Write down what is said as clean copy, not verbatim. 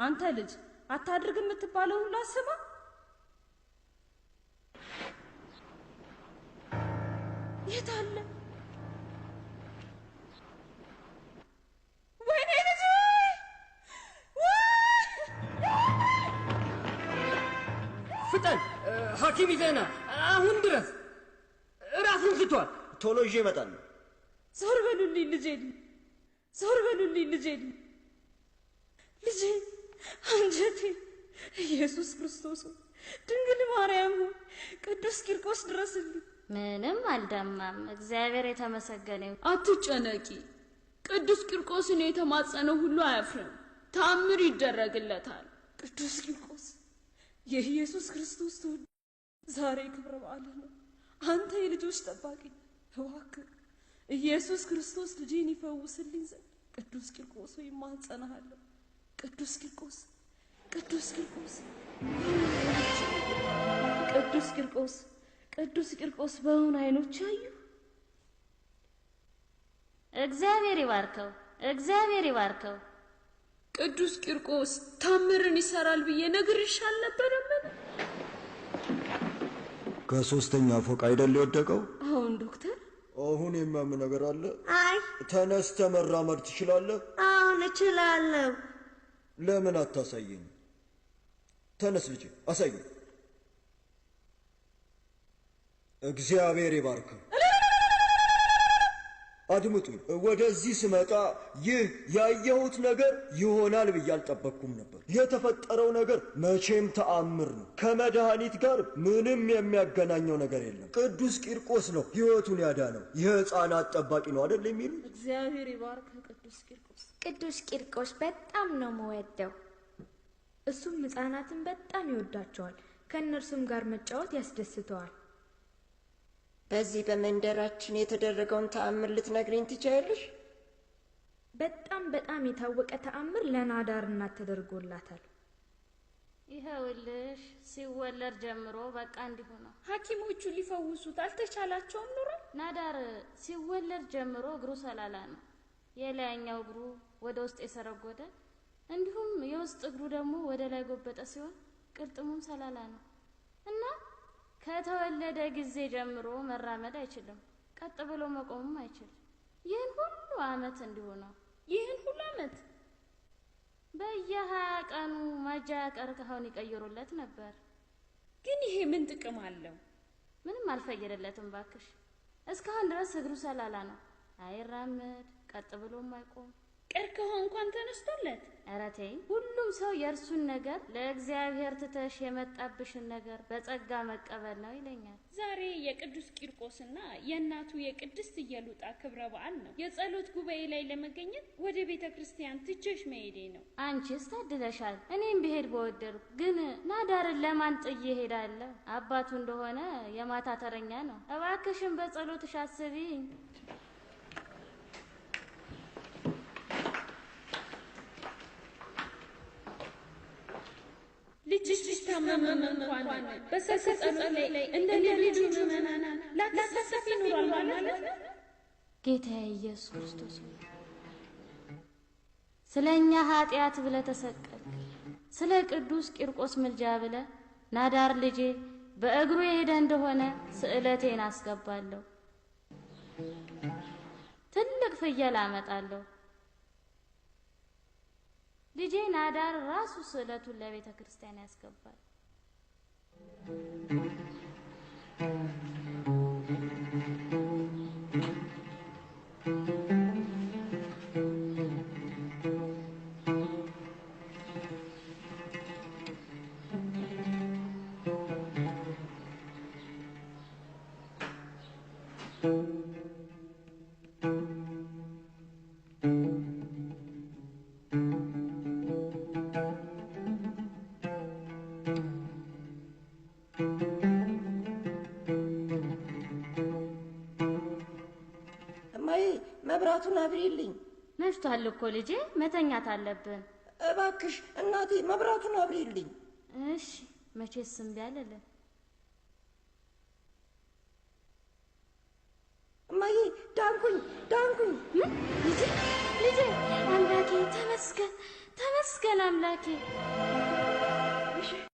አንተ ልጅ አታድርግ የምትባለው ሁሉ አስባ። የት አለ? ወይኔ ልጅ ፍጠን! ሐኪም ይዘና አሁን ድረስ ራሱን ስቷል። ቶሎ ይዤ እመጣለሁ። ዞር በሉልኝ ልጄን፣ ዞር በሉልኝ ልጄን፣ ልጄ አንጀቴ። ኢየሱስ ክርስቶስ ድንግል ማርያም ቅዱስ ቂርቆስ ድረስልኝ። ምንም አልደማም። እግዚአብሔር የተመሰገነ ይሁን። አትጨነቂ። ቅዱስ ቂርቆስን የተማጸነው ሁሉ አያፍርም፣ ተአምር ይደረግለታል። ቅዱስ ቂርቆስ የኢየሱስ ክርስቶስ ተወዳጅ፣ ዛሬ ክብረ በዓል ነው። አንተ የልጆች ጠባቂ እባክህ ኢየሱስ ክርስቶስ ልጄን ይፈውስልኝ ዘንድ ቅዱስ ቂርቆስ ሆይ እማጸንሃለሁ። ቅዱስ ቂርቆስ፣ ቅዱስ ቂርቆስ፣ ቅዱስ ቂርቆስ፣ ቅዱስ ቂርቆስ በእውን አይኖች ያዩ። እግዚአብሔር ይባርከው፣ እግዚአብሔር ይባርከው። ቅዱስ ቂርቆስ ታምርን ይሰራል ብዬ ነግሬሽ አልነበረም? ከሶስተኛ ፎቅ አይደል የወደቀው? አሁን ዶክተር፣ አሁን የሚያም ነገር አለ? አይ ተነስተ መራመድ ትችላለህ? አሁን እችላለሁ። ለምን አታሳየኝ? ተነስ ልጄ አሳየኝ። እግዚአብሔር ይባርክ። አድምጡኝ። ወደዚህ ስመጣ ይህ ያየሁት ነገር ይሆናል ብዬ አልጠበቅኩም ነበር። የተፈጠረው ነገር መቼም ተአምር ነው። ከመድኃኒት ጋር ምንም የሚያገናኘው ነገር የለም። ቅዱስ ቂርቆስ ነው ሕይወቱን ያዳነው። የሕፃናት ጠባቂ ነው አይደል የሚሉት? እግዚአብሔር ይባርክ ቅዱስ ቂርቆስ። ቅዱስ ቂርቆስ በጣም ነው የምወደው። እሱም ሕፃናትን በጣም ይወዳቸዋል። ከእነርሱም ጋር መጫወት ያስደስተዋል። በዚህ በመንደራችን የተደረገውን ተአምር ልትነግሪኝ ትችያለሽ? በጣም የታወቀ ተአምር ለናዳር እናት ተደርጎላታል። ይኸውልሽ ሲወለድ ጀምሮ በቃ እንዲሁ ነው። ሐኪሞቹ ሊፈውሱት አልተቻላቸውም ኑሮ። ናዳር ሲወለድ ጀምሮ እግሩ ሰላላ ነው። የላይኛው እግሩ ወደ ውስጥ የሰረጎደ እንዲሁም የውስጥ እግሩ ደግሞ ወደ ላይ ጎበጠ ሲሆን ቅልጥሙም ሰላላ ነው እና ከተወለደ ጊዜ ጀምሮ መራመድ አይችልም። ቀጥ ብሎ መቆምም አይችልም። ይህን ሁሉ አመት እንዲሁ ነው። ይህን ሁሉ አመት በየ20 ቀኑ ማጃ ቀርከሃውን ይቀይሩለት ነበር። ግን ይሄ ምን ጥቅም አለው? ምንም አልፈየደለትም ባክሽ። እስካሁን ድረስ እግሩ ሰላላ ነው። አይራመድ፣ ቀጥ ብሎም አይቆም። ቀርከሃው እንኳን ተነስቶለት። ኧረ ተይ፣ ሁሉም ሰው የእርሱን ነገር ለእግዚአብሔር ትተሽ የመጣብሽን ነገር በጸጋ መቀበል ነው ይለኛል። ዛሬ የቅዱስ ቂርቆስና የእናቱ የቅድስት ኢየሉጣ ክብረ በዓል ነው። የጸሎት ጉባኤ ላይ ለመገኘት ወደ ቤተ ክርስቲያን ትቼሽ መሄዴ ነው። አንቺስ ታድለሻል። እኔም ብሄድ በወደድኩ፣ ግን ናዳርን ለማን ጥዬ ሄዳለሁ? አባቱ እንደሆነ የማታ ተረኛ ነው። እባክሽን በጸሎትሽ አስቢኝ። ልጅሽ ታመመ እንኳን በሰሰት ላይ እንደ ሌሎቹ ምዕመናን ላታሳፊ ኑሯል ማለት ነው። ጌታ ኢየሱስ ክርስቶስ ስለኛ ኃጢአት ብለ ተሰቀል፣ ስለ ቅዱስ ቂርቆስ ምልጃ ብለ ናዳር ልጄ በእግሩ የሄደ እንደሆነ ስዕለቴን አስገባለሁ። ትልቅ ፍየል አመጣለሁ። ልጄ ናዳር ራሱ ስዕለቱን ለቤተ ክርስቲያን ያስገባል። መብራቱን አብሪልኝ። መሽቷል እኮ ልጄ፣ መተኛት አለብን። እባክሽ እናቴ መብራቱን አብሪልኝ። እሺ፣ መቼስ እምቢ አልልም። እማዬ ዳንኩኝ። ልጄ አምላኬ ተመስገን ተመስገን አምላኬ።